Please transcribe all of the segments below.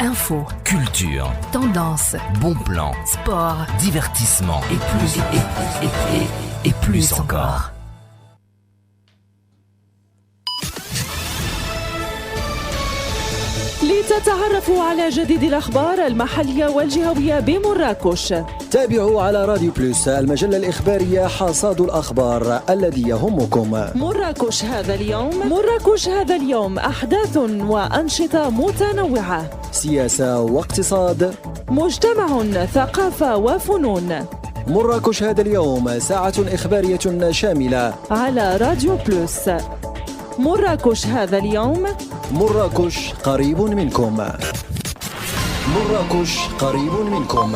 info, culture, tendance, bon plan, sport, divertissement et plus encore. لتتعرفوا على جديد الأخبار المحلية والجهوية بمراكش. تابعوا على راديو بلوس المجلة الإخبارية حصاد الأخبار الذي يهمكم. مراكش هذا اليوم. مراكش هذا اليوم، أحداث وأنشطة متنوعة، سياسة واقتصاد، مجتمع، ثقافة وفنون. مراكش هذا اليوم، ساعة إخبارية شاملة على راديو بلوس. مراكش هذا اليوم. مراكش قريب منكم. مراكش قريب منكم.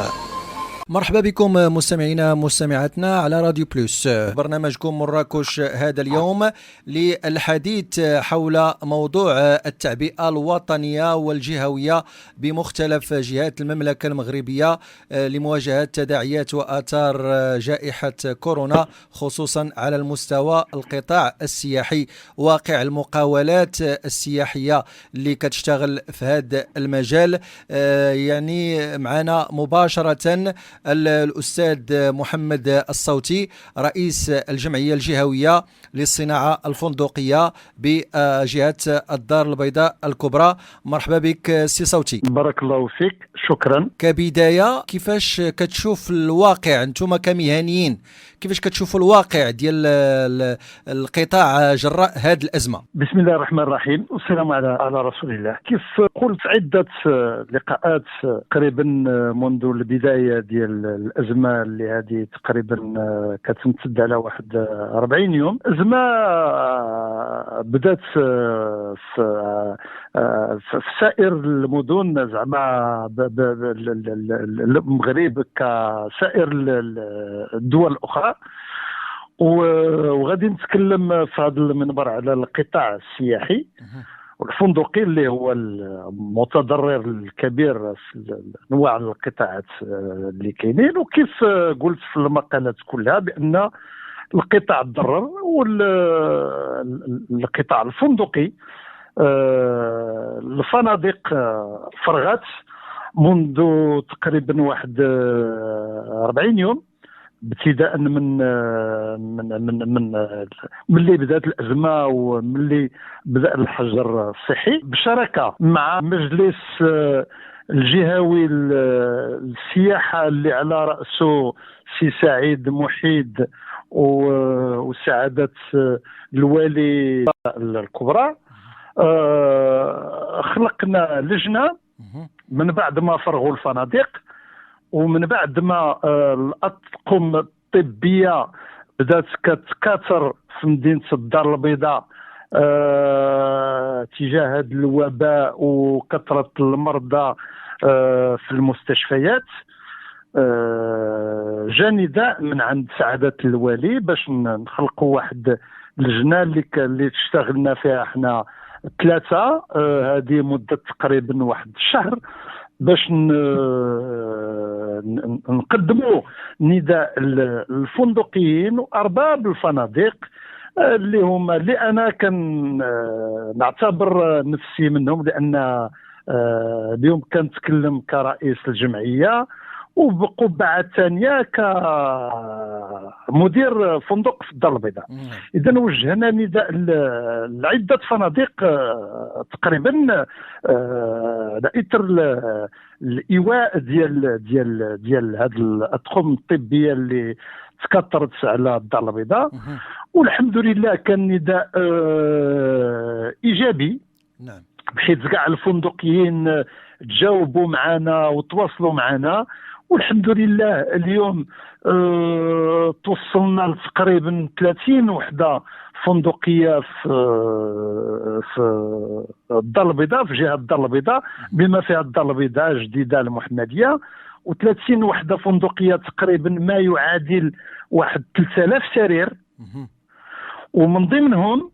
مرحبا بكم مستمعينا مستمعاتنا على راديو بلوس، برنامجكم مراكش هذا اليوم للحديث حول موضوع التعبئة الوطنية والجهوية بمختلف جهات المملكة المغربية لمواجهة تداعيات وآثار جائحة كورونا، خصوصا على المستوى القطاع السياحي، واقع المقاولات السياحية اللي كتشتغل في هذا المجال. يعني معنا مباشرة الأستاذ محمد الصوتي، رئيس الجمعية الجهوية للصناعة الفندقية بجهة الدار البيضاء الكبرى. مرحبا بك سي صوتي. بارك الله فيك، شكرا. كبداية، كيفاش كتشوف الواقع انتم كمهنيين، كيفاش كتشوفوا الواقع ديال القطاع جراء هذه الأزمة؟ بسم الله الرحمن الرحيم، والسلام على رسول الله. كيف قلت عدة لقاءات تقريبا منذ البداية ديال الأزمة اللي هذه تقريبا كتمتد على واحد 40 يوم. أزمة بدات في سائر المدن، زعما المغرب كسائر الدول الأخرى، وغادي نتكلم في هذا المنبر على القطاع السياحي والفندقي اللي هو المتضرر الكبير في انواع القطاعات اللي كاينين. وكيف قلت في المقالات كلها بان القطاع تضرر، والقطاع الفندقي الفنادق فرغت منذ تقريبا واحد 40 يوم، ابتداء من اللي بدات الازمه وملي بدا الحجر الصحي، بشراكه مع مجلس الجهوي السياحه اللي على راسه سي سعيد محيد وسعاده الوالي الكبرى. خلقنا لجنه من بعد ما فرغوا الفنادق، ومن بعد ما الأطقم الطبية بدات كتكاثر في مدينة الدار البيضاء تجاه هذا الوباء وكثرة المرضى في المستشفيات، جا نداء من عند سعادة الوالي باش نخلقوا واحد اللجنة اللي تشتغلنا فيها احنا 3. هذه مدة تقريبا واحد الشهر باش نقدموا نداء الفندقيين وارباب الفنادق اللي انا كان نعتبر نفسي منهم، لان اليوم كنتكلم كرئيس الجمعيه وبقبعه ثانيه كمدير فندق في الدار البيضاء. اذا وجهنا نداء لعده فنادق تقريبا لاثر الايواء ديال هذه الاطقم الطبيه اللي تكثرت على الدار البيضاء. والحمد لله كان نداء ايجابي، نعم، بحيث كاع الفندقيين تجاوبوا معنا وتواصلوا معنا. والحمد لله اليوم توصلنا تقريبا 30 وحده فندقيه في الدار البيضاء، في جهه الدار البيضاء، بما فيها الدار البيضاء الجديده المحمديه، و30 وحده فندقيه تقريبا ما يعادل واحد 3000 سرير. ومن ضمنهم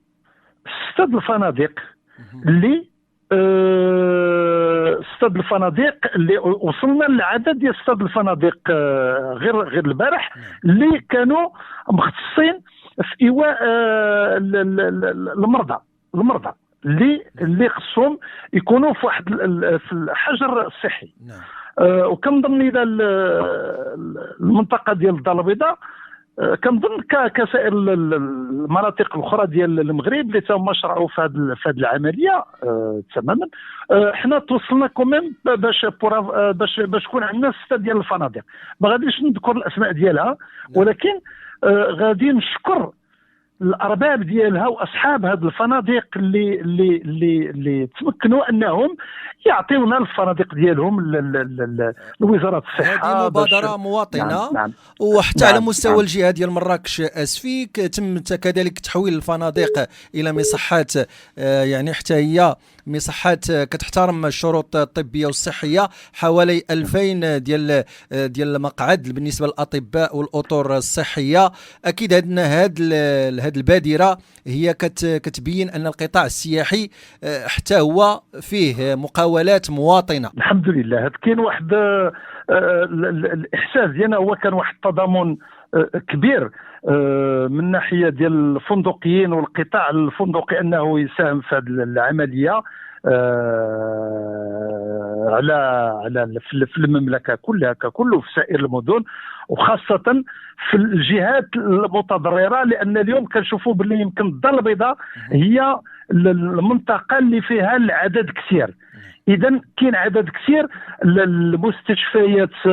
6 الفنادق اللي 6 الفنادق اللي وصلنا للعدد ديال 6 الفنادق غير البارح اللي كانوا مختصين في ايواء المرضى اللي خصهم يكونوا في واحد في الحجر الصحي. نعم. وكنظن الى المنطقه ديال الدار البيضاء كنظن كسائر المناطق الاخرى ديال المغرب اللي تما شرعوا في هذه العمليه تماما. حنا توصلنا كوميم باش يكون عندنا 6 ديال الفنادق. ما غاديش نذكر الاسماء ديالها، ولكن غادي نشكر الارباب ديالها واصحاب هذه الفنادق اللي تمكنوا انهم يعطيونا الفنادق ديالهم لوزاره الصحه. هذه مبادره مواطنه. نعم. وحتى على مستوى الجهه ديال مراكش اسفيك تم كذلك تحويل الفنادق الى مصحات، يعني حتى هي مصحات كتحترم الشروط الطبيه والصحيه. حوالي 2000 ديال المقعد بالنسبه للاطباء والاطر الصحيه. اكيد هذه البادره هي كتبين ان القطاع السياحي حتى هو فيه مقاولات مواطنه. الحمد لله. كاين واحد الاحساس ديالنا، هو كان واحد التضامن كبير من ناحيه ديال الفندقيين والقطاع الفندقي انه يساهم في هذه العمليه على في المملكه كلها ككل وفي سائر المدن، وخاصه في الجهات المتضرره، لان اليوم كنشوفوا باللي يمكن الدار البيضاء هي المنطقه اللي فيها العدد كثير. اذا كاين عدد كثير، المستشفيات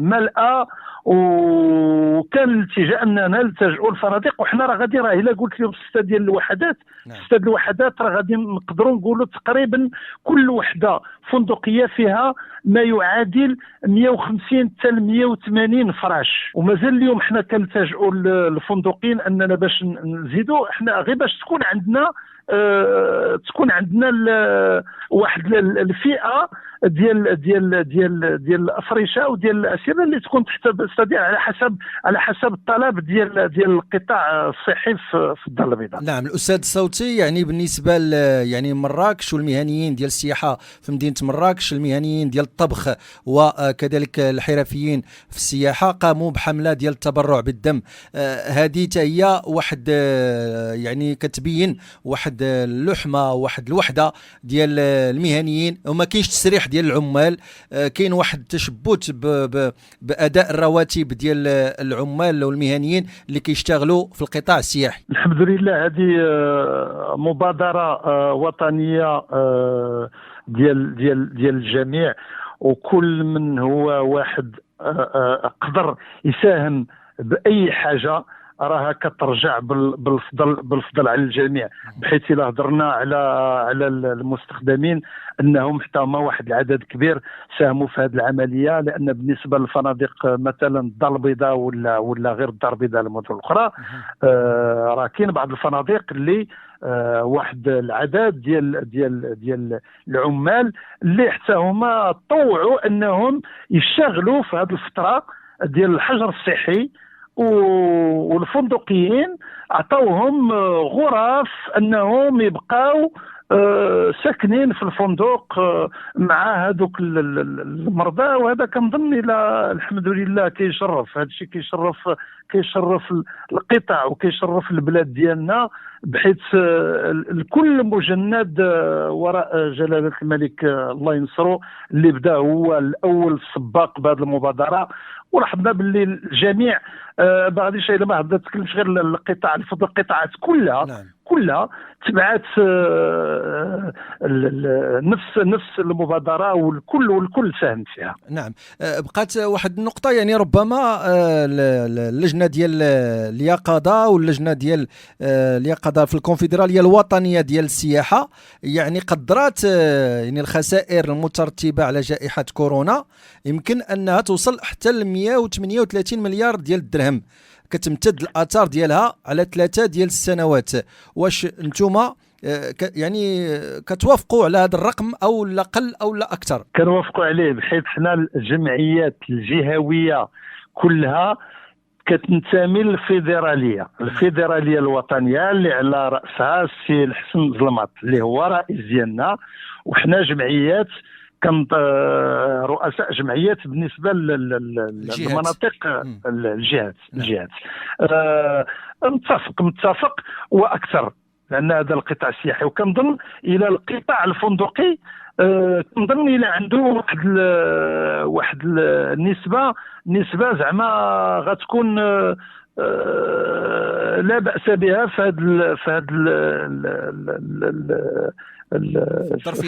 ملأة، وكان الاتجاه اننا نلتجئوا الفنادق. وحنا راه الا قلت لهم 6 ديال الوحدات، 6 ديال الوحدات راه غادي نقدروا نقولوا تقريبا كل وحده فندقيه فيها ما يعادل 150 حتى 180 فراش. ومازال اليوم حنا كنلتجئوا الفندقين اننا باش نزيدوا، حنا غير باش تكون عندنا واحد الفئه ديال الافرشه وديال الاسره اللي تكون تستطيع على حسب الطلب ديال القطاع الصحي في الدار البيضاء. نعم. الاستاذ الصوتي، يعني بالنسبه يعني مراكش والمهنيين ديال السياحه في مدينه مراكش، المهنيين ديال الطبخ وكذلك الحرفيين في السياحه قاموا بحمله ديال التبرع بالدم. هذه هي واحد يعني كتبين واحد اللحمه، واحد الوحده ديال المهنيين، وما كاينش تسريح ديال العمال. كاين واحد التشبت باداء الرواتب ديال العمال والمهنيين اللي كيشتغلوا في القطاع السياحي. الحمد لله. هذه مبادره وطنيه ديال الجميع، وكل من هو واحد قدر يساهم باي حاجه راها كترجع بالفضل على الجميع. بحيث الا هضرنا على المستخدمين انهم حتى هما واحد العدد كبير ساهموا في هذه العمليه، لان بالنسبه للفنادق مثلا الدار البيضاء ولا غير الدار البيضاء المدن الاخرى، راه كاين بعض الفنادق اللي واحد العدد ديال العمال اللي حتى هما طوعوا انهم يشتغلوا في هذه الفتره ديال الحجر الصحي، والفندقيين عطاوهم غرف انهم يبقاو ساكنين في الفندق مع هذوك المرضى. وهذا كنظن الى الحمد لله كيشرف، هذا الشيء كيشرف القطاع وكيشرف البلاد ديالنا، بحيث الكل مجند وراء جلاله الملك الله ينصرو، اللي بدا هو الاول السباق بهذه المبادره. ولاحظنا باللي الجميع ما غاديش الا ما تكلمش غير القطاع الفضل، القطاعات كلها كلها تبعات نفس المبادره، والكل ساهم فيها. نعم. بقات واحد النقطه، يعني ربما اللجنه ديال اليقظه واللجنه ديال اليقظه في الكونفدراليه الوطنيه ديال السياحه يعني قدرات يعني الخسائر المترتبه على جائحه كورونا يمكن انها توصل حتى ل 138 مليار ديال الدرهم، كتمتد الاثار ديالها على 3 ديال السنوات. واش نتوما يعني كتوافقوا على هذا الرقم او لا اقل او لا اكثر؟ كنوافقوا عليه، بحيث حنا الجمعيات الجهويه كلها كتنتمي للفيدراليه الوطنيه اللي على راسها السي الحسن ظلمات اللي هو رئيس ديالنا. وحنا جمعيات رؤساء جمعيات بالنسبه للمناطق الجهات. متفق واكثر. لان هذا القطاع السياحي، وكنظن الى القطاع الفندقي كنظن الى عنده واحد النسبه زعما غتكون لا بأس بها في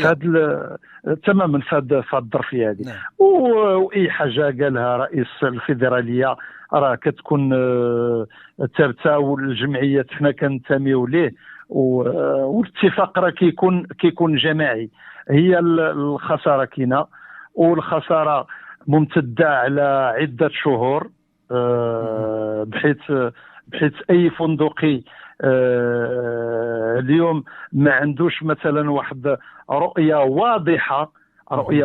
هذا تماما في الظرفيه هذه. واي حاجه قالها رئيس الفيدراليه راه كتكون ثابته، والجمعيات حنا كننتميو ليه، والاتفاق راه كيكون جماعي. هي الخساره كاينه، والخساره ممتده على عده شهور، بحيث اي فندقي اليوم ما عندوش مثلا واحد رؤيه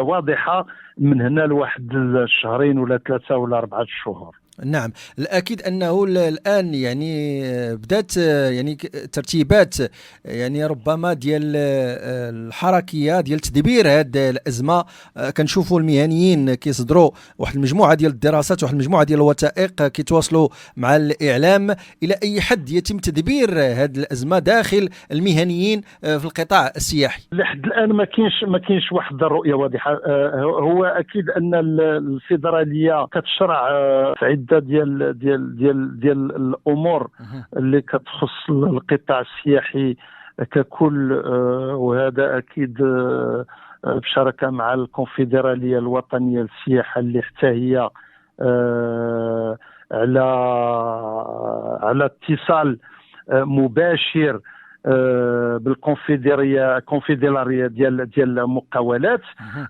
واضحه من هنا لواحد الشهرين ولا 3 ولا 4 شهور. نعم، الأكيد أنه الآن يعني بدات يعني ترتيبات يعني ربما ديال الحركية ديال تدبير هذه الأزمة. كنشوفوا المهنيين كيصدروا واحد المجموعة ديال الدراسات، واحد المجموعة ديال الوثائق، كيتواصلوا مع الإعلام إلى أي حد يتم تدبير هذه الأزمة داخل المهنيين في القطاع السياحي. لحد الآن ما كاينش واحد الرؤية واضحة. هو أكيد أن الفيدرالية كتشرع في عدة ديال الامور اللي كتخص القطاع السياحي ككل، وهذا اكيد بشراكه مع الكونفدراليه الوطنيه للسياحه اللي حتى هي على اتصال مباشر بالكونفدراليه ديال المقاولات.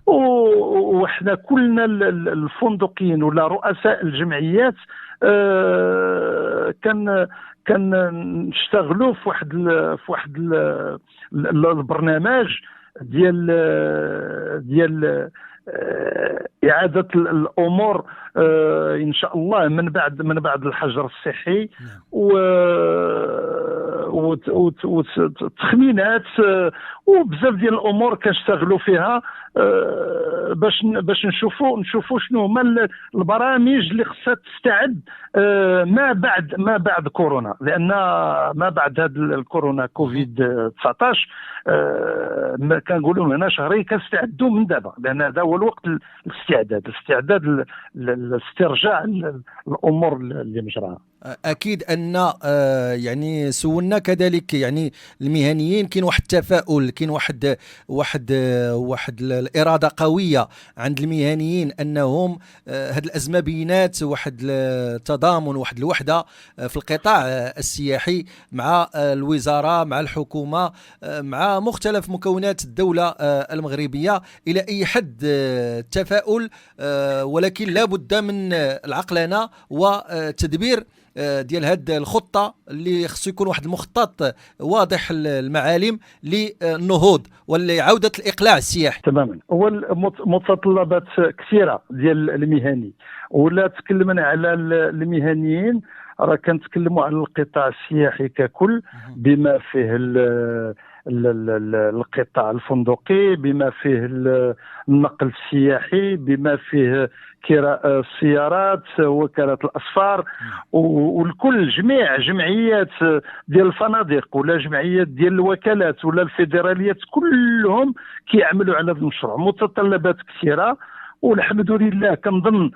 وحنا كلنا الفندقيين ولا رؤساء الجمعيات كنشتغلوا في واحد البرنامج ديال إعادة الأمور إن شاء الله من بعد الحجر الصحي، وتخمينات وبزاف ديال الأمور كنشتغلوا فيها باش نشوفوا شنو هما البرامج اللي خصها تستعد ما بعد كورونا. لأن ما بعد هذا الكورونا كوفيد 19 كنقولوا هنا شهرين كنستعدوا من دابا، لأن هذا هو الوقت الاستعداد لاسترجاع الأمور اللي مجراها. اكيد ان يعني سولنا كذلك يعني المهنيين، كاين واحد التفاؤل، كاين واحد الاراده قويه عند المهنيين انهم هذه الازمه بينات واحد التضامن، واحد الوحده في القطاع السياحي مع الوزاره، مع الحكومه، مع مختلف مكونات الدوله المغربيه الى اي حد تفاؤل، ولكن لا بد من العقلنه وتدبير ديال هذه الخطه اللي خصو يكون واحد المخطط واضح المعالم للنهوض ولعوده الاقلاع السياحي. تماما. هو متطلبات كثيره ديال المهني، ولا تكلمنا على المهنيين راه كنتكلموا على القطاع السياحي ككل، بما فيه القطاع الفندقي، بما فيه النقل السياحي، بما فيه كراء السيارات، وكالة الأسفار، والكل جميع جمعيات ديال الفنادق ولا جمعيات ديال الوكالات ولا الفيدراليات كلهم كيعملوا على هذا المشروع. متطلبات كثيرة، والحمد لله كنظن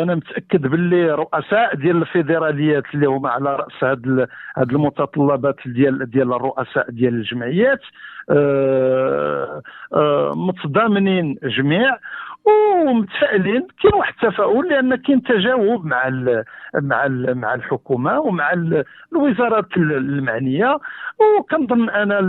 انا متاكد باللي رؤساء ديال الفيدراليات اللي هما على راس هاد المتطلبات ديال الرؤساء ديال الجمعيات متضامنين جميع ومتفائلين. كاين واحد التفاؤل لان كاين تجاوب مع الحكومه ومع الوزارات المعنيه، وكنظن انا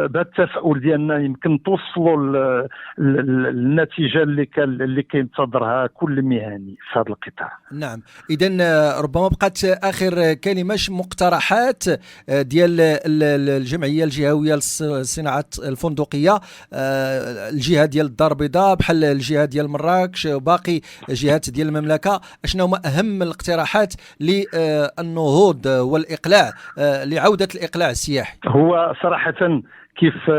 بهذا التفاؤل ديالنا يمكن توصلوا للنتيجه اللي كينتظرها كل مهني في هذا القطاع. نعم، اذا ربما بقات اخر كلمه مقترحات ديال الجمعيه الجهويه للصناعات الفندقيه، الجهه ديال الدار البيضاء بحال الجهه ديال مراكش وباقي جهات ديال المملكه، اشنو هما اهم الاقتراحات للنهوض والاقلاع لعوده الاقلاع السياحي؟ هو صراحه كيف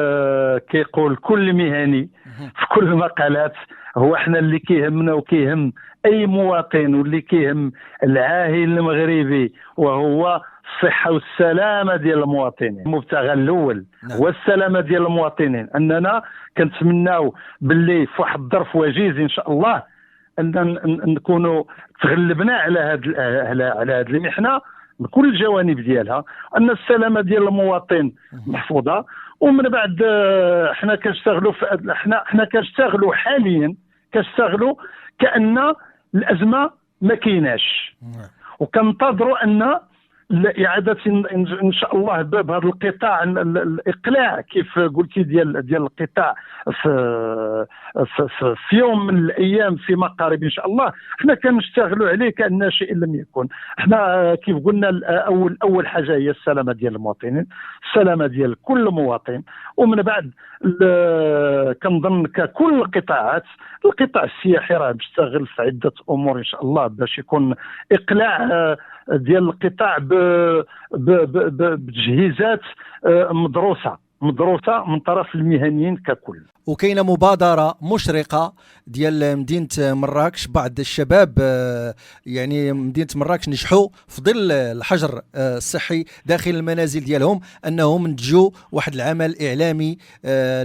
كيقول كل مهني في كل المقالات، هو احنا اللي كيهمنا وكيهم اي مواطن واللي كيهم العاهل المغربي وهو الصحه والسلامه ديال المواطنين. المبتغى الاول هو السلامه ديال المواطنين. اننا كنتمناو باللي في واحد الظرف وجيز ان شاء الله ان نكونوا تغلبنا على هذه المحنه بكل الجوانب ديالها، ان السلامه ديال المواطن محفوظه. ومن بعد حنا كنشتغلوا حاليا كأن الازمه ما كايناش، وكنتظروا ان إعادة إن شاء الله بهذا القطاع الإقلاع كيف قلتي ديال القطاع في يوم من الأيام فيما قريب إن شاء الله. احنا كنشتغلوا عليه كأن شيء لم يكن. احنا كيف قلنا أول حاجة هي السلامة ديال المواطنين، السلامة ديال كل مواطن. ومن بعد كنظن ككل القطاع السياحي راه بيشتغل في عدة أمور إن شاء الله باش يكون إقلاع ديال القطاع بتجهيزات مدروسه من طرف المهنيين ككل. وكاينه مبادره مشرقه ديال مدينه مراكش، بعض الشباب يعني مدينه مراكش نجحوا في ظل الحجر الصحي داخل المنازل ديالهم انهم نتجوا واحد العمل اعلامي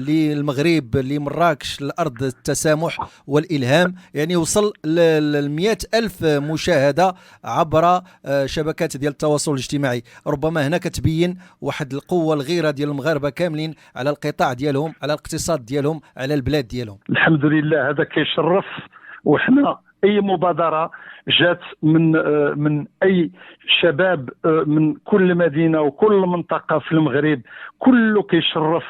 للمغرب لمراكش لارض التسامح والالهام، يعني وصل ل 100,000 مشاهده عبر شبكات ديال التواصل الاجتماعي. ربما هنا كتبين واحد القوه الغيره ديال المغاربه كاملين على القطاع ديالهم، على الاقتصاد ديالهم، على البلاد ديالهم. الحمد لله هذا كيشرف. وحنا اي مبادره جات من اي شباب من كل مدينه وكل منطقه في المغرب كله كيشرف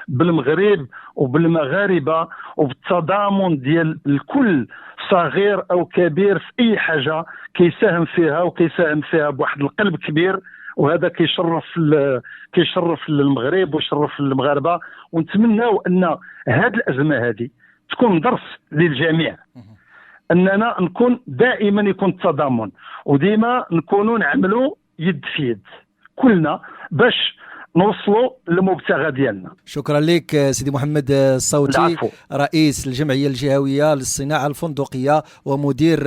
بالمغرب وبالمغاربه وبالتضامن ديال الكل صغير او كبير في اي حاجه كيساهم فيها بواحد القلب كبير. وهذا كيشرف المغرب ويشرف المغاربه. ونتمناو ان هذه الازمه هذه تكون درس للجميع، اننا نكون دائما يكون التضامن وديما نكونوا نعملوا يد في يد كلنا باش نوصلوا للمبتغى ديالنا. شكرا لك سيدي محمد الصوتي، رئيس الجمعية الجهوية للصناعة الفندقية ومدير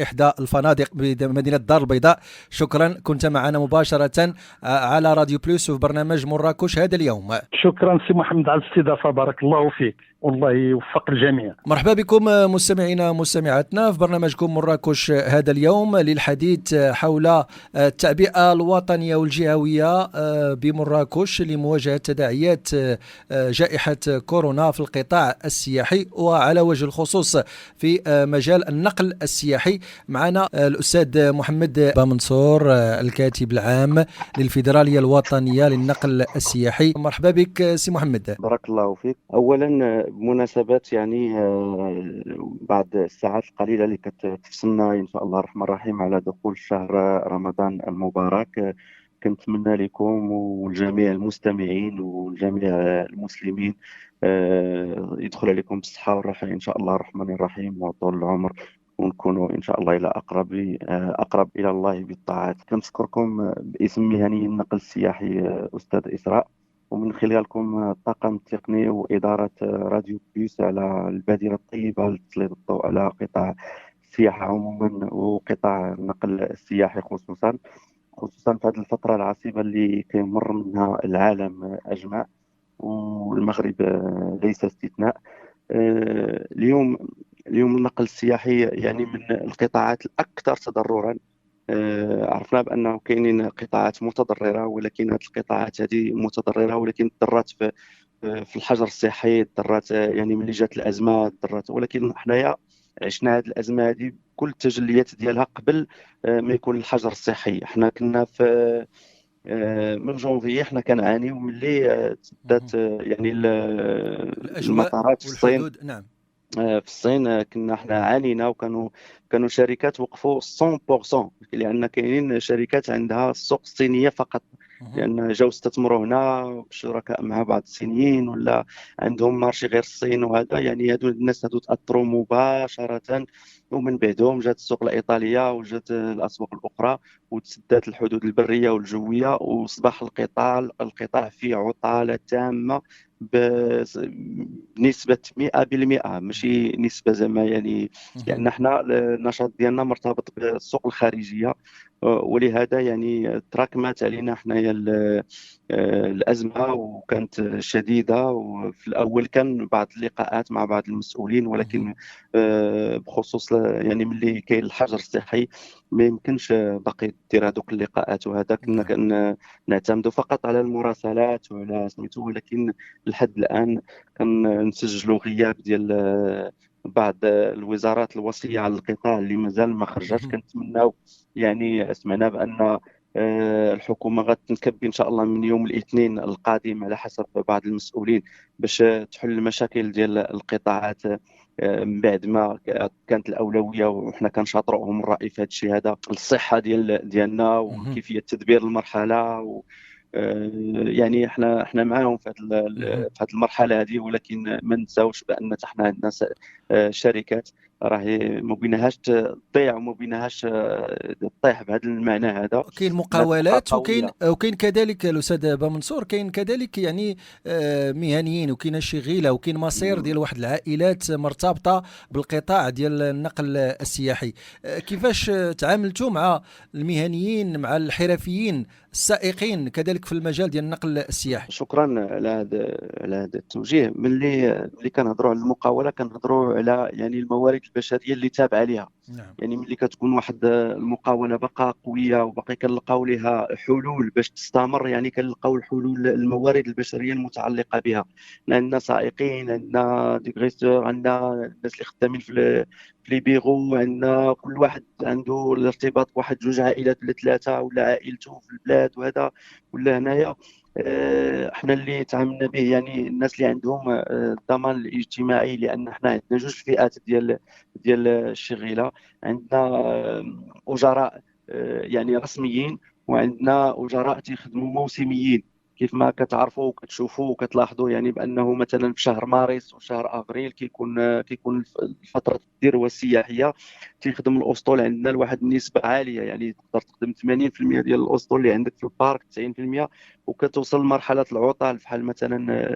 إحدى الفنادق بمدينة الدار البيضاء. شكرا، كنت معنا مباشرة على راديو بلوس وفي برنامج مراكش هذا اليوم. شكرا سي محمد على الاستضافة، بارك الله فيك، والله يوفق الجميع. مرحبا بكم مستمعينا مستمعاتنا في برنامجكم مراكش هذا اليوم للحديث حول التعبئة الوطنية والجهوية بمراكش لمواجهة تداعيات جائحة كورونا في القطاع السياحي وعلى وجه الخصوص في مجال النقل السياحي. معنا الأستاذ محمد بامنصور الكاتب العام للفيدرالية الوطنية للنقل السياحي. مرحبا بك سي محمد. بارك الله فيك. أولا بمناسبة يعني بعد الساعات القليلة اللي كتفصلنا إن شاء الله الرحمن الرحيم على دخول شهر رمضان المبارك، كنتمنى لكم والجميع المستمعين والجميع المسلمين يدخل عليكم بالصحة والراحة إن شاء الله الرحمن الرحيم وطول العمر، ونكونوا إن شاء الله إلى أقرب إلى الله بالطاعات. كنشكركم باسم مهني النقل السياحي أستاذ إسراء، ومن خلالكم الطاقم التقني وإدارة راديو بلوس على البادرة الطيبة لتسليط الضوء على قطاع السياحة عموما وقطاع النقل السياحي خصوصا في هذه الفترة العصيبة اللي كيمر منها العالم أجمع والمغرب ليس استثناء. اليوم النقل السياحي يعني من القطاعات الأكثر تضررا. عرفنا بأنه كاينين قطاعات متضررة، ولكن هذه القطاعات هذه متضررة ولكن ضرات في الحجر الصحي، ضرات يعني ملي جات الأزمة ضرات، ولكن حنايا عشنا هذه الأزمة هذه بكل التجليات ديالها قبل ما يكون الحجر الصحي. حنا كنا في من جونفي حنا كنعانيو ملي تبدات يعني المطارات في الصين. نعم. في الصين كنا حنا عانينا، وكانوا شركات وقفوا 100%، لان كاينين شركات عندها السوق الصينيه فقط، لان جاو استثمروا هنا شركاء مع بعض الصينيين ولا عندهم مارشي غير الصين، وهذا يعني هادو الناس هادو تاثروا مباشره، ومن بعدهم جات السوق الايطاليه وجات الاسواق الاخرى وتسدات الحدود البريه والجويه، واصبح القطاع في عطاله تامه بنسبة 100%، ماشي نسبة زعما يعني، لأن حنا النشاط ديالنا مرتبط بالسوق الخارجية، ولهذا يعني تراكمت علينا حنايا الأزمة وكانت شديدة. وفي الأول كان بعض اللقاءات مع بعض المسؤولين، ولكن بخصوص يعني ملي كاين الحجر الصحي ما يمكنش باقي دير هذوك اللقاءات، وهذا كنا نعم. نعتمدوا فقط على المراسلات وعلى سميتو. ولكن لحد الآن كنسجلوا غياب ديال بعض الوزارات الوصية على القطاع اللي مازال ما خرجتش. كنتمناو يعني سمعنا بأن الحكومة غتنكب إن شاء الله من يوم الاثنين القادم على حسب بعض المسؤولين باش تحل المشاكل ديال القطاعات من بعد ما كانت الأولوية، وحنا كنشاطروهم الرأي في هذا الشيء هذا، الصحة ديالنا وكيفية تدبير المرحلة يعني احنا معاهم في هذه المرحله هذه. ولكن ما نساوش بان حنا عندنا شركات راهي ما بيناهاش تضيع وما بيناهاش تطيح بهذا المعنى هذا. كاين هناك ثقه مقاولات، قويه. وكاين كذلك الاستاذ بامنصور، كاين كذلك يعني مهنيين، وكاين شغيله، وكاين مصير ديال واحد العائلات مرتبطه بالقطاع ديال النقل السياحي. كيفاش تعاملتوا مع المهنيين، مع الحرفيين السائقين كذلك في المجال ديال النقل السياحي؟ شكرا على هذا التوجيه. ملي كنهضروا على المقاوله كنهضروا على يعني الموارد البشريه اللي تابعه لها. نعم. يعني ملي كتكون واحد المقاوله باقا قويه وباقي كنلقاو لها حلول باش تستمر، يعني كنلقاو الحلول الموارد البشريه المتعلقه بها. عندنا سائقين، عندنا ديغريسور، عندنا الناس اللي خدامين في لي بيرو، عندنا كل واحد عنده الارتباط بواحد جوج عائلات ولا ثلاثه، ولا عائلته في البلاد وهذا ولا هنايا. احنا اللي تعاملنا به يعني الناس اللي عندهم الضمان الاجتماعي، لان احنا عندنا جوج فئات ديال الشغيله. عندنا اجراء يعني رسميين، وعندنا اجراء تيخدموا موسميين. كيف ما كتعرفوا وكتشوفوا وكتلاحظوا يعني بانه مثلا في شهر مارس وشهر افريل كيكون فتره الذروه السياحيه، تيخدم الاسطول عندنا لواحد النسبه عاليه. يعني تقدر تخدم 80% ديال الاسطول اللي عندك في البارك، 90%، وكتوصل لمرحله العطل بحال مثلا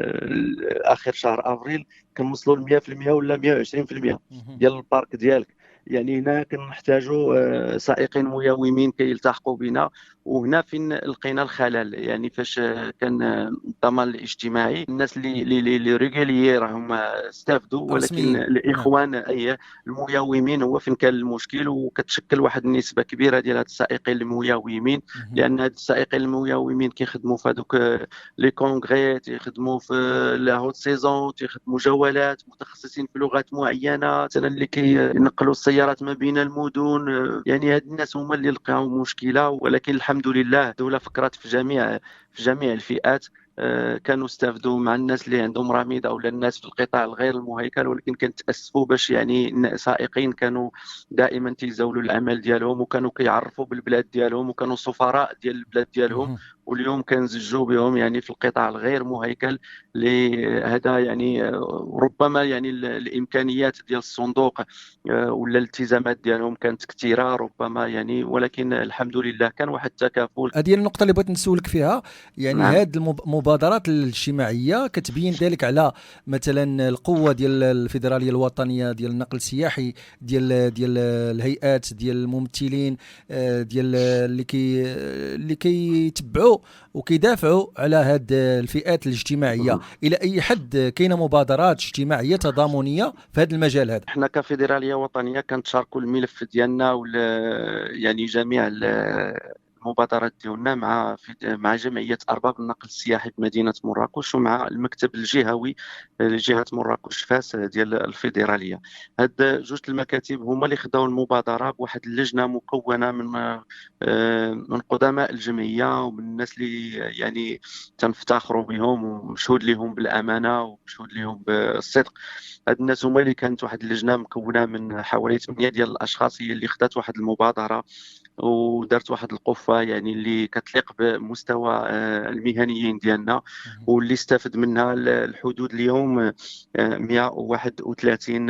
اخر شهر افريل كنوصلوا ل 100% ولا 120% ديال البارك ديالك. يعني هنا كنحتاجوا سائقين ميومين كيلتحقوا بنا. وهنا فين لقينا الخلل، يعني فاش كان الضمان الاجتماعي الناس اللي ريغوليير راهم استافدوا، ولكن رسميين. نعم. الاخوان اي الميومين هو فين كان المشكل. وكتشكل واحد النسبه كبيره ديال هاد السائقين الميومين، لان هاد السائقين الميومين كيخدموا في هذوك لي كونغري، تيخدموا في لا هوت سيزون، تيخدموا جولات، متخصصين في لغات معينه، مثلا اللي كينقلوا السيارات ما بين المدن. يعني هاد الناس هما اللي لقاو مشكله. ولكن الحمد لله الدوله فكرت في جميع الفئات. كانوا استافدوا مع الناس اللي عندهم رميد او الناس في القطاع الغير المهيكل، ولكن كنتاسفوا باش يعني السائقين كانوا دائما تيزاولوا العمل ديالهم، وكانوا كيعرفوا بالبلاد ديالهم، وكانوا سفراء ديال البلاد ديالهم. واليوم كنزجوا بهم يعني في القطاع الغير مهيكل. لهذا يعني ربما يعني الامكانيات ديال الصندوق ولا الالتزامات ديالهم كانت كثيره ربما يعني، ولكن الحمد لله كان واحد التكافل. هذه النقطة اللي بغيت نسولك فيها، يعني نعم. هذه المبادرات الاجتماعية كتبين ذلك على مثلا القوة ديال الفيدرالية الوطنية ديال النقل السياحي، ديال الهيئات، ديال الممثلين، ديال اللي كيتبعوا وكيدافعوا على هذه الفئات الاجتماعية. إلى أي حد كاينة مبادرات اجتماعية تضامنية في هذا المجال هذا؟ احنا كفيدرالية وطنية كنتشاركوا الملف ديالنا يعني جميع المبادرات ديالنا مع جمعية أرباب النقل السياحي بمدينة مراكش، ومع المكتب الجهوي لجهة مراكش فاس ديال الفيدرالية. هاد جوج المكاتب هما اللي خداو المبادرة بواحد اللجنة مكونة من قدماء الجمعية ومن الناس اللي يعني تنفتخروا بهم ومشهود لهم بالأمانة ومشهود لهم بالصدق. هاد الناس هما اللي كانت واحد اللجنة مكونة من حوالي 8 ديال الأشخاص هي اللي خدات واحد المبادرة ودارت واحد القفه يعني اللي كتليق بمستوى المهنيين ديالنا، واللي استفد منها الحدود اليوم 131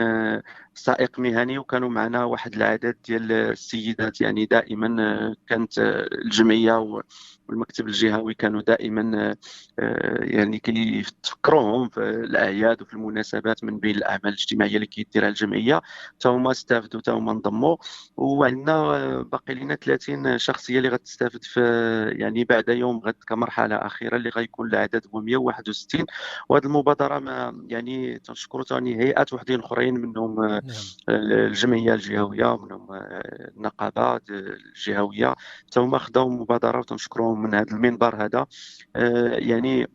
سائق مهني، وكانوا معنا واحد العدد ديال السيدات. يعني دائما كانت الجمعيه والمكتب الجهوي كانوا دائما يعني كيتفكروهم في الاعياد وفي المناسبات من بين الاعمال الاجتماعيه اللي كيديرها الجمعيه. حتى هما استافدوا، حتى هما انضموا، وعندنا باقي لنا 30 شخصيه اللي غتستافد في يعني بعد يوم غد كمرحله اخيره اللي غيكون العدد هو 161. وهذه المبادره ما يعني تنشكروا ثاني هيئات وحدين اخرين، منهم نعم. الجمعيه الجهويه، منهم النقابات الجهويه، حتى هما خداو مبادره وتنشكرهم من هذا المنبر هذا. يعني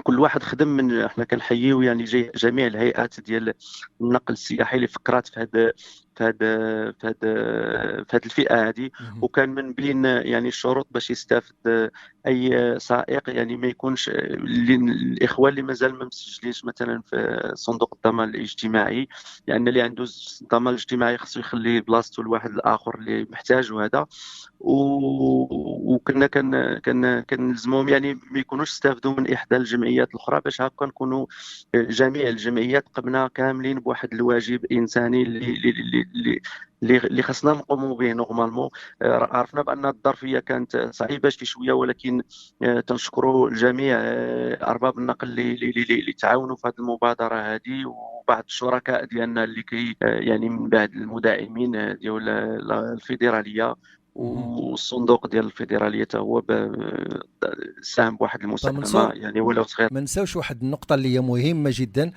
كل واحد خدم. من احنا كنحييو يعني جميع الهيئات ديال النقل السياحي اللي فكرات في هذه الفئه هذه. مهم. وكان من بين يعني الشروط باش يستافد اي سائق يعني ما يكونش الاخوان اللي مازال ما مسجلينش مثلا في صندوق الضمان الاجتماعي، لان اللي عنده الضمان الاجتماعي خصو يخلي بلاصتو لواحد الاخر اللي محتاج. وهذا وكنا كنلزموهم يعني ما يكونوش استافدوا من احدى الجمعيات الاخرى، باش هكا نكونوا جميع الجمعيات قمنا كاملين بواحد الواجب انساني اللي خصنا نقوموا به نورمالمون. عرفنا بان الظرفيه كانت صعيبه شي شويه، ولكن تنشكروا الجميع ارباب النقل اللي تعاونوا في هذه المبادره هذه، وبعض الشركاء ديالنا اللي يعني من بعد المداعمين ديال الفيدراليه مهم. والصندوق ديال الفيدراليه حتى هو ساهم بواحد المساهمه فمنصور، يعني ولو صغير. ما نساوش واحد النقطة اللي هي مهمة جدا.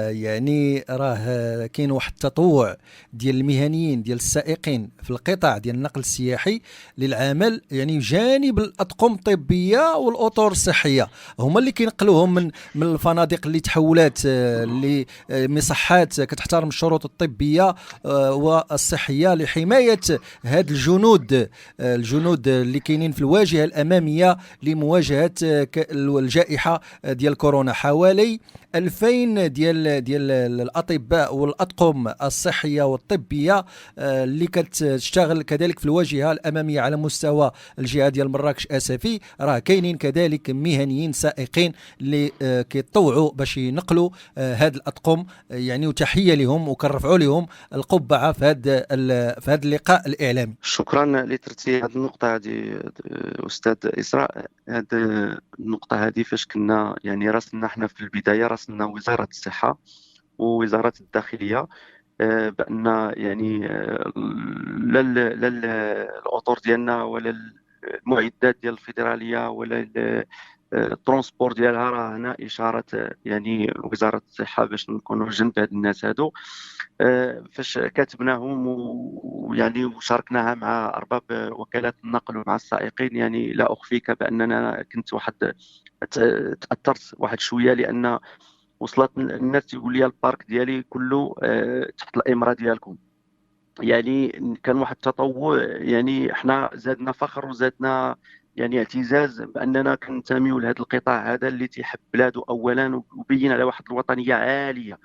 يعني راه كاين واحد التطوع ديال المهنيين ديال السائقين في القطاع ديال النقل السياحي للعمل يعني جانب الأطقم الطبية والأطر الصحية، هما اللي كينقلوهم من الفنادق اللي تحولات لمصحات كتحترم الشروط الطبية والصحية لحماية هاد الجنود اللي كاينين في الواجهة الأمامية لمواجهة الجائحة ديال كورونا. حوالي 2000 ديال الأطباء والأطقم الصحية والطبية اللي كتشتغل كذلك في الواجهة الأمامية على مستوى الجهة ديال مراكش أسفي. راه كاينين كذلك مهنيين سائقين اللي كيتطوعوا باش ينقلوا هاد الأطقم يعني، وتحية لهم وكنرفعوا لهم القبعة في هذا اللقاء الإعلامي. شكرا لترتيب هذه النقطه هذه استاذ اسراء. هذه النقطه هذه فاش كنا يعني راسلنا احنا في البدايه، راسلنا وزاره الصحه ووزاره الداخليه بان يعني لا الاطر ديالنا ولا المعدات ديال الفيدراليه ولا الترونسبور ديالها راه هنا اشاره يعني وزاره الصحه باش نكونوا جنب هاد الناس هادو. فاش كاتبناهم ويعني وشاركناها مع ارباب وكالات النقل ومع السائقين، يعني لا اخفيك باننا كنت تاثرت واحد شويه، لان وصلت الناس تقول لي البارك ديالي كله تحت الامره ديالكم. يعني كان واحد التطوع، يعني احنا زادنا فخر وزادنا يعني اعتزاز باننا كننتميو لهذا القطاع هذا اللي تيحب بلاده اولا وبين على واحد الوطنيه عاليه.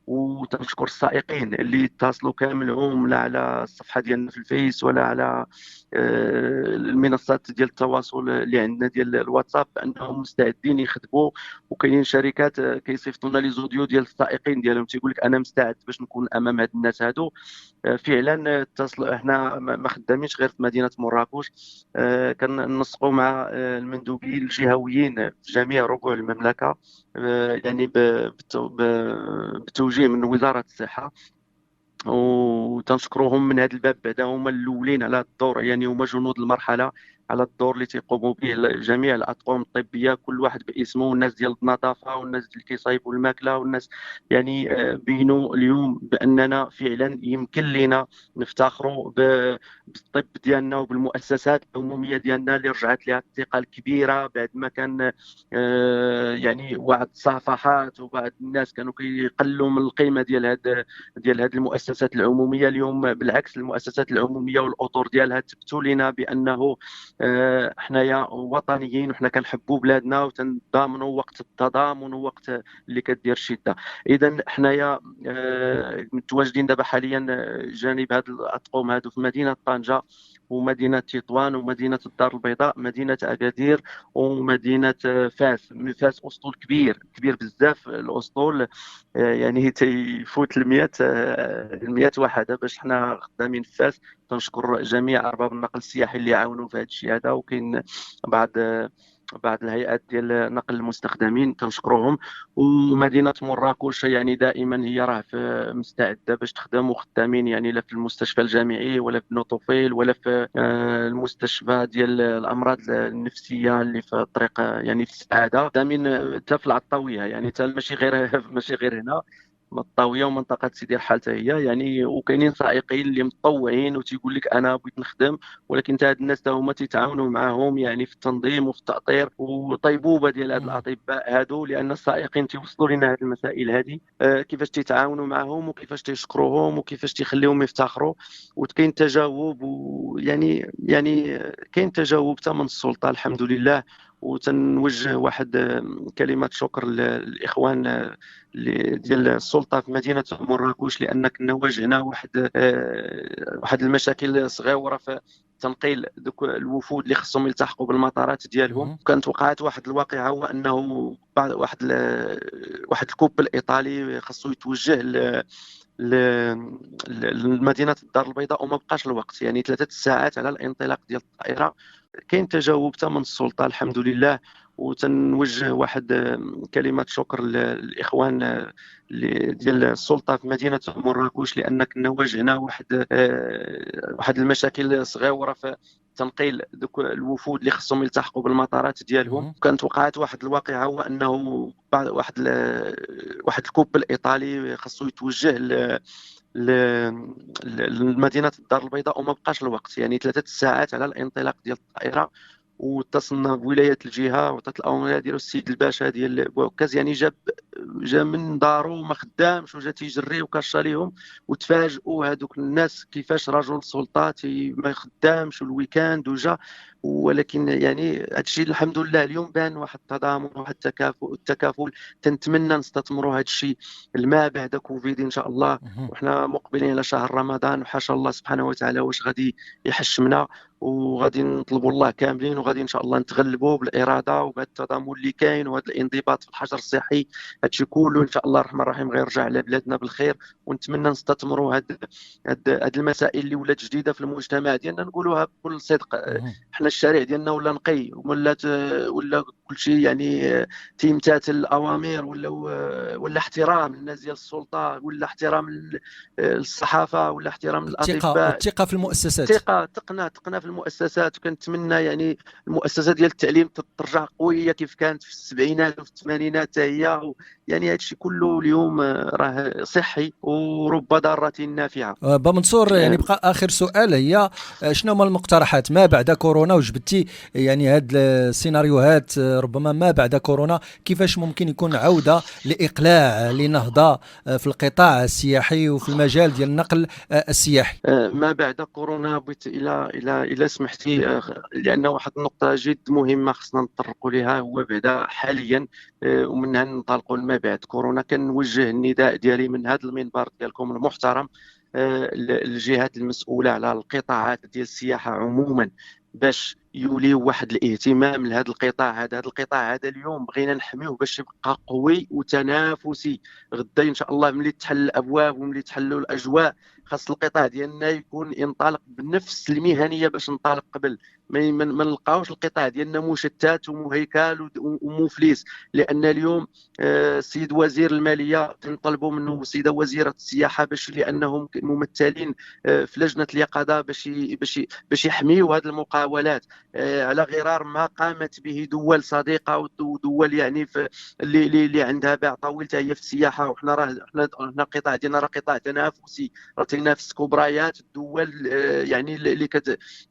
وتنشكر السائقين اللي اتصلوا كاملهم لا على الصفحه ديالنا في الفيس ولا على المنصات ديال التواصل اللي عندنا ديال الواتساب، انهم مستعدين يخدموا. وكاينين شركات كيصيفطوا لنا لي زوديو ديال السائقين ديالهم تيقول لك انا مستعد باش نكون امام هاد الناس هادو. فعلا اتصل. احنا ما خدامينش غير في مدينه مراكش، كننسقوا مع المندوبين الجهويين في جميع ربوع المملكه، يعني بتوجيه من وزاره الصحه. وتنشكروهم من هذا الباب، بعدا هما الاولين على الدور، يعني هما جنود المرحله على الدور اللي تيقوموا به جميع الاطقم الطبيه كل واحد باسمه، والناس ديال النظافه والناس اللي كيصايبوا الماكله والناس يعني بينوا اليوم باننا فعلا يمكن لنا نفتخروا بالطب ديالنا وبالمؤسسات العموميه ديالنا اللي رجعت لها الثقه الكبيره بعد ما كان يعني بعض الصفحات وبعض الناس كانوا كيقلوا من القيمه ديال هذه المؤسسات العموميه. اليوم بالعكس المؤسسات العموميه والاطر ديالها تثبتوا لنا بانه حنايا وطنيين وحنا كنحبوا بلادنا وتنضامنوا وقت التضامن ووقت اللي كدير الشده. اذا حنايا متواجدين دابا حاليا جانب هذه الاطقم هذو في مدينه طنجه، ومدينة تطوان ومدينة الدار البيضاء، مدينة أكادير، ومدينة فاس. فاس أسطول كبير كبير بزاف. الأسطول يعني تيفوت المئة وحدة باش حنا خدامين في فاس. تنشكر جميع أرباب النقل السياحي اللي عاونوا في هذا الشيء هذا، وكاين بعض الهيئات ديال نقل المستخدمين تنشكروهم. ومدينة مراكش يعني دائما هي راه مستعدة باش تخدم، وخدامين يعني لا في المستشفى الجامعي ولا في نوتوفيل ولا في المستشفى ديال الأمراض النفسية اللي في الطريق يعني في السعادة، خدامين حتى في العطاوية يعني حتى ماشي غير هنا الطاويه ومنطقه سيدي الحال حتى هي يعني. وكاينين سائقين اللي متطوعين وتيقول لك انا بغيت نخدم، ولكن حتى هاد الناس هما تيتعاونوا معاهم يعني في التنظيم وفي التاطير وطيبوبه ديال هاد الاطباء هادو، لان السائقين تيوصلوا لنا هاد المسائل هذه كيفاش تيتعاونوا معاهم وكيفاش تيشكروهم وكيفاش تيخليهم يفتخروا. وكاين تجاوب ويعني كاين تجاوب حتى من السلطه الحمد لله. وتنوجه واحد كلمة شكر للإخوان ديال السلطة في مدينة مراكش، لأن كنا واجهنا واحد المشاكل صغيرة في تنقيل دوك الوفود اللي خصهم يلتحقوا بالمطارات ديالهم. كانت وقعت واحد الواقعة، هو أنه واحد الكوبل إيطالي خصو يتوجه لمدينة الدار البيضاء وما بقاش الوقت، يعني 3 ساعات على الانطلاق ديال الطائرة. كاين تجاوب حتى من السلطة الحمد لله. وتنوجه واحد كلمة شكر للإخوان ديال السلطة في مدينة مراكش، لأن كنا واجهنا واحد المشاكل صغيرة في تنقيل دوك الوفود اللي خصهم يلتحقوا بالمطارات ديالهم. كانت وقعت واحد الواقعة، هو أنه واحد الكوبل إيطالي خصو يتوجه لمدينة الدار البيضاء وما بقاش الوقت، يعني 3 ساعات على الانطلاق ديال الطائرة. واتصلنا بولاية الجهة وعطات الأوامر ديالو السيد الباشا ديال بوعكاز، يعني جا من دارو ما خدامش وجا تيجري وكاشا ليهم. وتفاجئوا هذوك الناس كيفاش رجل سلطة ما خدامش والويكاند وجا. ولكن يعني هادشي الحمد لله اليوم بان واحد التضامن واحد التكافل. تنتمنى نستثمروا هذا الشيء ما بعد كوفيد ان شاء الله. وحنا مقبلين على شهر رمضان، وحاشا الله سبحانه وتعالى واش غادي يحشمنا، وغادي نطلبوا الله كاملين، وغادي ان شاء الله نتغلبوا بالاراده وبهذا التضامن اللي كاين وهذا الانضباط في الحجر الصحي. هادشي كله ان شاء الله الرحمن الرحيم غيرجع على بلادنا بالخير. ونتمنى نستثمروا هاد المسائل اللي ولات جديده في المجتمع ديالنا، نقولوها بكل صدق. حنا الشارع ديالنا ولا نقي ولا كل شيء يعني تيمتثل الاوامر ولا احترام الناس ديال السلطه، ولا احترام الصحافه، ولا احترام الاطباء، والثقه في المؤسسات. تقنا في المؤسسات. وكنتمنى يعني المؤسسه ديال التعليم ترجع قويه كيف كانت في السبعينات وفي الثمانينات هي. يعني هادشي كله اليوم راه صحي ورب ضاره نافعه. با منصور، يعني بقى اخر سؤال، هي شنو هما المقترحات ما بعد كورونا؟ وجبتي يعني هاد السيناريوهات ربما ما بعد كورونا، كيفاش ممكن يكون عوده لاقلاع لنهضه في القطاع السياحي وفي المجال ديال النقل السياحي ما بعد كورونا؟ بغيت الى سمحتي، لان واحد النقطه جد مهمه خصنا نطرقوا لها، هو بعدا حاليا ومنها ننطلقوا ما بعد كورونا. كنوجه النداء ديالي من هذا المنبر ديالكم المحترم الجهات المسؤوله على القطاعات ديال السياحه عموما، باش يوليو واحد الاهتمام لهذا القطاع هذا. القطاع هذا اليوم بغينا نحميوه باش يبقى قوي وتنافسي. غدا ان شاء الله ملي تحل الابواب وملي تحلوا الاجواء، خاص القطاع ديالنا يكون ينطلق بنفس المهنيه باش ننطلق قبل ما نلقاوش القطاع ديالنا مشتت ومهيكل ومفلس. لان اليوم السيد وزير الماليه تنطلبوا منه والسيده وزيره السياحه لانهم ممثلين في لجنه اليقظه باش يحميوا هذه المقاولات على غرار ما قامت به دول صديقه ودول يعني اللي عندها باع طويل هي في السياحه. وحنا القطاع ديالنا راه قطاع تنافسي، راه تنافس كبريات الدول يعني اللي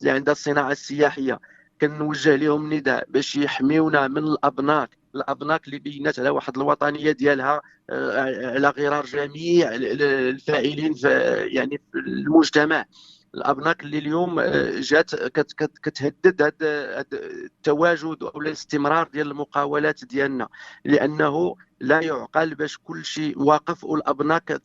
عندها الصناعه السياحيه. كنوجه لهم نداء باش يحميونا من الابناك اللي بينات على واحد الوطنيه ديالها على غرار جميع الفاعلين يعني في المجتمع. الابناك اللي اليوم جات كتهدد هذا التواجد او الاستمرار ديال المقاولات ديالنا، لانه لا يعقل باش كل شيء واقف والابناك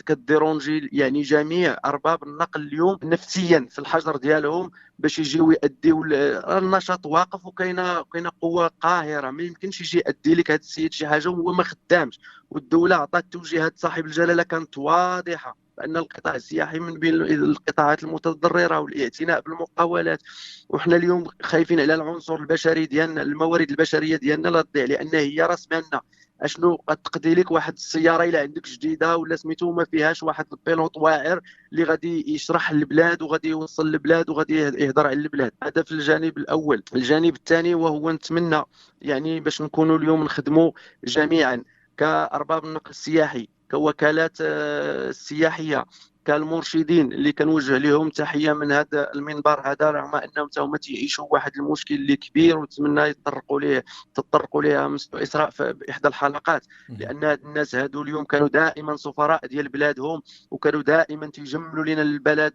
كديرونجي يعني جميع ارباب النقل اليوم نفسيا في الحجر ديالهم باش يجيو يأديو النشاط واقف، وكاينه قوه قاهره ما يمكنش يجي يأدي لك هذا السيد شي حاجه وهو ما خدامش. والدوله عطات توجيهات صاحب الجلاله كانت واضحه بان القطاع السياحي من بين القطاعات المتضرره والاعتناء بالمقاولات. وحنا اليوم خايفين على العنصر البشري ديالنا، الموارد البشريه ديالنا لا تضيع، لان هي راس مالنا. اشنو تقضي لك واحد السياره الا عندك جديده ولا سميتو ما فيهاش واحد البيلوط واعر اللي غادي يشرح البلاد وغادي يوصل البلاد وغادي يهضر على البلاد. هذا في الجانب الاول. الجانب الثاني وهو نتمنى يعني باش نكونوا اليوم نخدموا جميعا كارباب النقل السياحي، كوكالات السياحيه، كالمرشدين اللي كنوجه لهم تحيه من هذا المنبر هذا، رغم انهم تاهما تيعيشوا واحد المشكل اللي كبير ونتمنى تطرقوا ليه مستر اسراء في احدى الحلقات، لان هاد الناس هادو اليوم كانوا دائما سفراء ديال بلادهم وكانوا دائما تيجملوا لنا البلد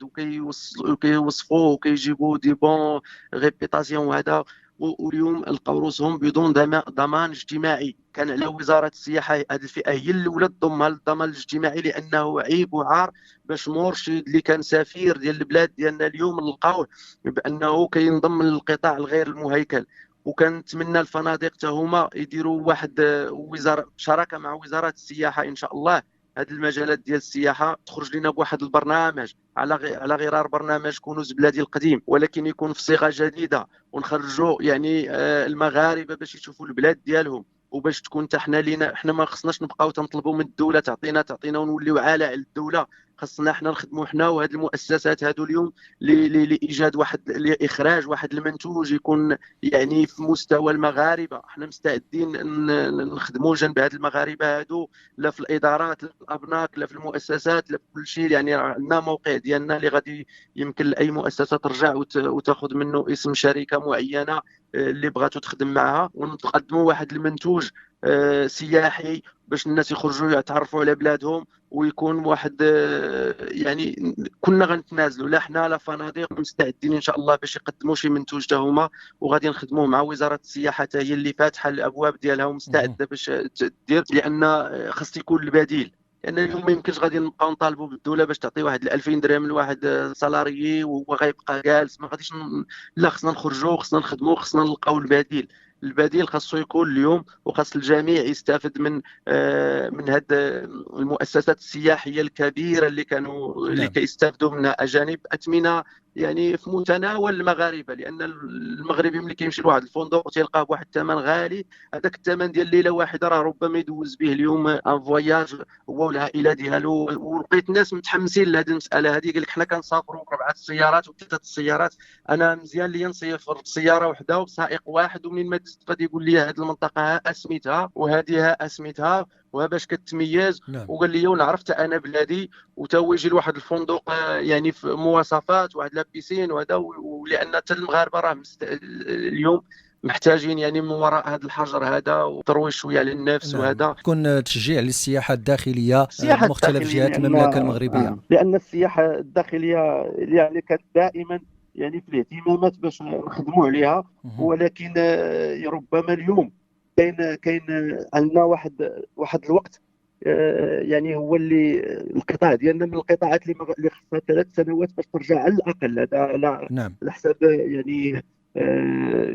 وكيوصفوه وكيجيبوا دي بون ريبيتاسيون وهذا، واليوم لقاو روسهم بدون ضمان اجتماعي. كان على وزاره السياحه هذه الفئه هي الاولى تضمها للضمان الاجتماعي، لانه عيب وعار باش مرشد اللي كان سفير ديال البلاد ديالنا اليوم نلقاوه بانه كينضم للقطاع الغير المهيكل. وكنتمنى الفنادق حتى هما يديروا واحد وزاره شراكه مع وزاره السياحه ان شاء الله. هذه المجالات ديال السياحه تخرج لنا بواحد البرنامج على غرار برنامج كنوز بلادي القديم، ولكن يكون في صيغه جديده ونخرجوا يعني المغاربه باش يشوفوا البلاد ديالهم، وباش تكون حتى حنا لينا. حنا ما خصناش نبقاو تنطلبوا من الدوله تعطينا ونوليو عالة على الدوله. خصنا حنا نخدموا حنا وهذه المؤسسات هادو اليوم لايجاد لاخراج واحد المنتوج يكون يعني في مستوى المغاربه. حنا مستعدين نخدموا جنب هاد المغاربه هادو، لا في الادارات لا في الابناك لا في المؤسسات لا في كل شيء. يعني عندنا موقع ديالنا اللي غادي يمكن لاي مؤسسه ترجع وتاخذ منه اسم شركه معينه اللي بغاتو تخدم معها، ونقدموا واحد المنتوج سياحي باش الناس يخرجوا يتعرفوا على بلادهم، ويكون واحد يعني كنا غنتنازلوا لا حنا لا فنادق مستعدين ان شاء الله باش يقدموا شي منتوج حتى هما، وغادي نخدموا مع وزاره السياحه حتى هي اللي فاتحه الابواب ديالها ومستعده باش تدير، لان خاص يكون البديل. لان اليوم ما يمكنش غادي نبقاو نطالبوا بالدوله باش تعطي واحد 2000 درهم لواحد سالاريي وهو غيبقى جالس. ما غاديش لا، خصنا نخرجوا خصنا نخدموا خصنا نلقاو البديل خاصو يكون اليوم، وخاص الجميع يستافد من هاد المؤسسات السياحيه الكبيره اللي كيستافدوا منها اجانب اثمنه يعني في متناول المغاربه. لان المغربي ملي كيمشي لواحد الفندق تيلقاه بواحد الثمن غالي، هذاك الثمن ديال ليله واحده راه ربما يدوز به اليوم ان فواياج هو والعائله ديالو. ولقيت ناس متحمسين لهذه المساله هذه، قال لك حنا كنسافروا ب4 السيارات و3 السيارات، انا مزيان ليا نسير سياره وحده وسائق واحد، ومنين ما دزت غادي يقول لي هذه المنطقه ها اسميتها وهذه ها اسميتها وباش كتميز. وقال لي ونعرفت انا بلادي، وتا هو يجي لواحد الفندق يعني في مواصفات واحد لابيسين وهذا، ولان حتى المغاربه راه اليوم محتاجين يعني من وراء هذا الحجر هذا وترويج شويه على النفس. وهذا يكون تشجيع للسياحه الداخليه مختلف جهات المملكه المغربيه، لان السياحه الداخليه يعني كانت دائما يعني في الاهتمامات باش نخدموا عليها، ولكن ربما اليوم كاين عندنا واحد الوقت يعني هو اللي القطاع ديالنا من القطاعات اللي خصها 3 سنوات باش ترجع على الاقل. هذا على حساب يعني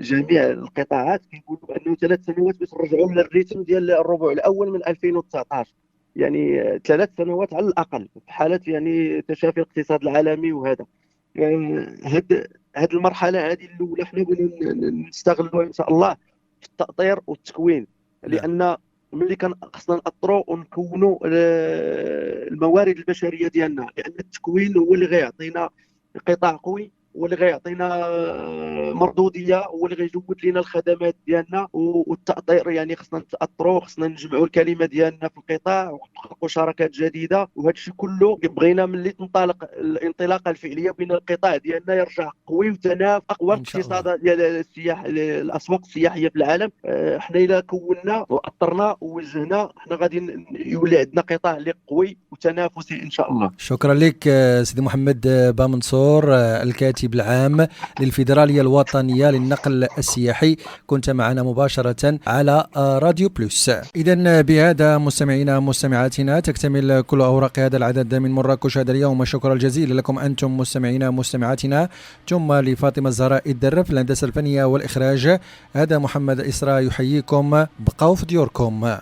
جميع القطاعات كيقولوا انه 3 سنوات باش نرجعوا للريتم ديال الربع الاول من 2019، يعني 3 سنوات على الاقل في حاله يعني تشافي الاقتصاد العالمي. وهذا هذه المرحله هذه الاولى حنا نستغلوها ان شاء الله في التاطير والتكوين، لان ملي خصنا ناطروا ونكونوا الموارد البشريه ديالنا، لان التكوين هو اللي غيعطينا قطاع قوي هو اللي غيعطينا مردوديه، هو اللي غيجود لنا الخدمات ديالنا والتاطير. يعني خصنا نتاطروا، خصنا نجمعوا الكلمه ديالنا في القطاع ونخلقوا شراكات جديده. وهذا الشيء كله بغينا ملي تنطلق الانطلاقه الفعليه بين القطاع ديالنا يرجع قوي وتنافس اقوى اقتصاد ديال السياح، الاسواق السياحيه في العالم. احنا الا كونا واطرنا ووجهنا احنا غادي يولي عندنا قطاع اللي قوي وتنافسي ان شاء الله. شكرا لك سيدي محمد بامنصور، الكاتب العام للفيدرالية الوطنية للنقل السياحي، كنت معنا مباشرة على راديو بلوس. إذن بهذا مستمعينا مستمعاتنا تكتمل كل أوراق هذا العدد من مراكش هذا اليوم. شكرا الجزيل لكم أنتم مستمعينا مستمعاتنا، ثم لفاطمة الزهراء الدرة في الهندسة الفنية والإخراج. هذا محمد إسراء يحييكم، بقوا في ديوركم.